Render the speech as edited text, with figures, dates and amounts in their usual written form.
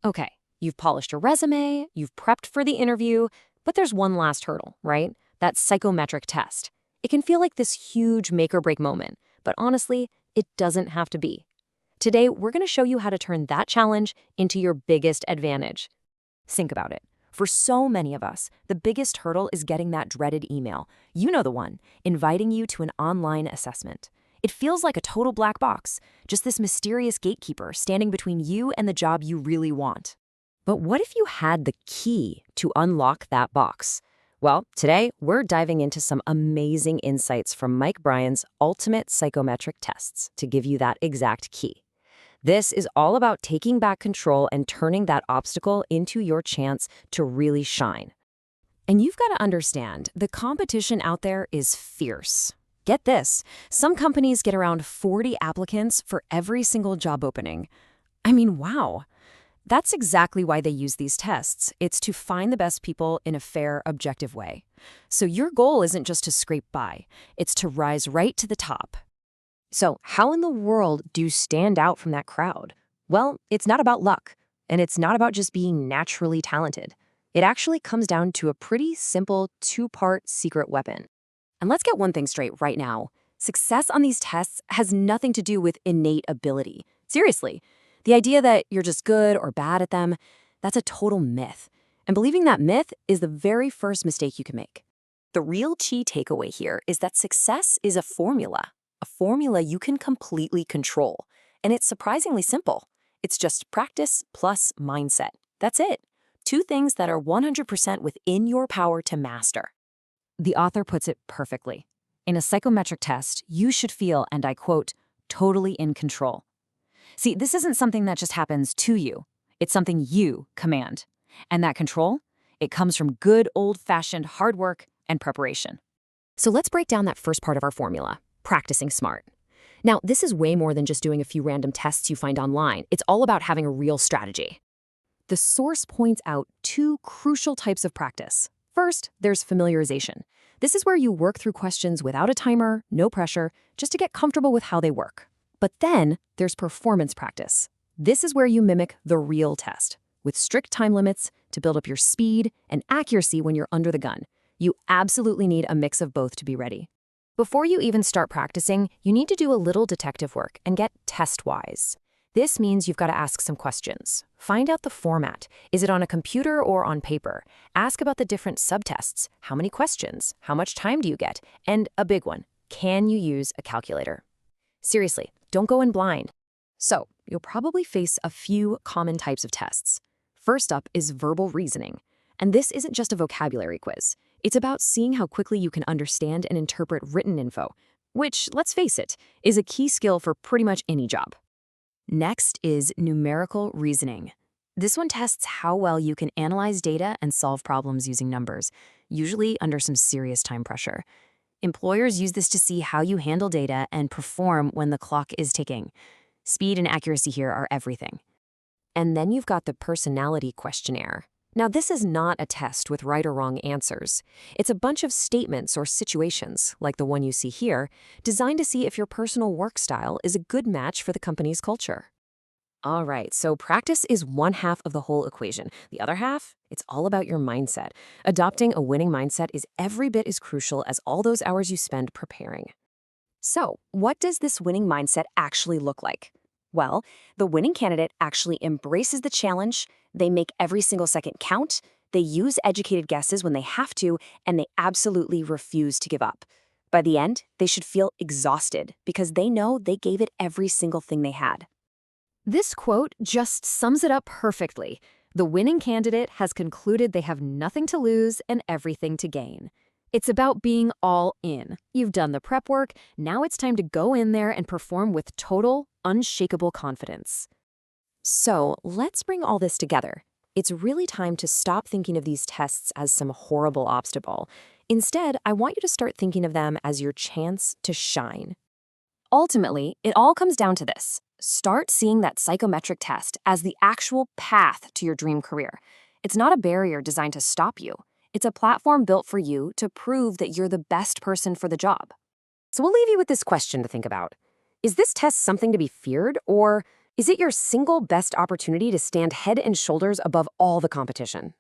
Okay, you've polished your resume, you've prepped for the interview, but there's one last hurdle, right? That psychometric test. It can feel like this huge make or break moment, but honestly, it doesn't have to be. Today, we're going to show you how to turn that challenge into your biggest advantage. Think about it. For so many of us, the biggest hurdle is getting that dreaded email. You know the one, inviting you to an online assessment. It feels like a total black box, just this mysterious gatekeeper standing between you and the job you really want. But what if you had the key to unlock that box? Well, today we're diving into some amazing insights from Mike Bryon's ultimate psychometric tests to give you that exact key. This is all about taking back control and turning that obstacle into your chance to really shine. And you've got to understand, the competition out there is fierce. Get this, some companies get around 40 applicants for every single job opening. I mean, wow. That's exactly why they use these tests. It's to find the best people in a fair, objective way. So your goal isn't just to scrape by, it's to rise right to the top. So how in the world do you stand out from that crowd? Well, it's not about luck, and it's not about just being naturally talented. It actually comes down to a pretty simple two-part secret weapon. And let's get one thing straight right now. Success on these tests has nothing to do with innate ability. Seriously, the idea that you're just good or bad at them, that's a total myth. And believing that myth is the very first mistake you can make. The real key takeaway here is that success is a formula you can completely control. And it's surprisingly simple. It's just practice plus mindset. That's it. Two things that are 100% within your power to master. The author puts it perfectly. In a psychometric test, you should feel, and I quote, totally in control. See, this isn't something that just happens to you. It's something you command. And that control, it comes from good old-fashioned hard work and preparation. So let's break down that first part of our formula, practicing smart. Now, this is way more than just doing a few random tests you find online. It's all about having a real strategy. The source points out two crucial types of practice. First, there's familiarization. This is where you work through questions without a timer, no pressure, just to get comfortable with how they work. But then there's performance practice. This is where you mimic the real test, with strict time limits to build up your speed and accuracy when you're under the gun. You absolutely need a mix of both to be ready. Before you even start practicing, you need to do a little detective work and get test-wise. This means you've got to ask some questions. Find out the format. Is it on a computer or on paper? Ask about the different subtests. How many questions? How much time do you get? And a big one, can you use a calculator? Seriously, don't go in blind. So, you'll probably face a few common types of tests. First up is verbal reasoning. And this isn't just a vocabulary quiz. It's about seeing how quickly you can understand and interpret written info, which, let's face it, is a key skill for pretty much any job. Next is numerical reasoning. This one tests how well you can analyze data and solve problems using numbers, usually under some serious time pressure. Employers use this to see how you handle data and perform when the clock is ticking. Speed and accuracy here are everything. And then you've got the personality questionnaire. Now, this is not a test with right or wrong answers. It's a bunch of statements or situations, like the one you see here, designed to see if your personal work style is a good match for the company's culture. All right, so practice is one half of the whole equation. The other half, it's all about your mindset. Adopting a winning mindset is every bit as crucial as all those hours you spend preparing. So, what does this winning mindset actually look like? Well, the winning candidate actually embraces the challenge, they make every single second count, they use educated guesses when they have to, and they absolutely refuse to give up. By the end, they should feel exhausted because they know they gave it every single thing they had. This quote just sums it up perfectly. The winning candidate has concluded they have nothing to lose and everything to gain. It's about being all in. You've done the prep work, now it's time to go in there and perform with total, unshakable confidence. So let's bring all this together. It's really time to stop thinking of these tests as some horrible obstacle. Instead, I want you to start thinking of them as your chance to shine. Ultimately, it all comes down to this. Start seeing that psychometric test as the actual path to your dream career. It's not a barrier designed to stop you. It's a platform built for you to prove that you're the best person for the job. So we'll leave you with this question to think about. Is this test something to be feared, or Is it your single best opportunity to stand head and shoulders above all the competition?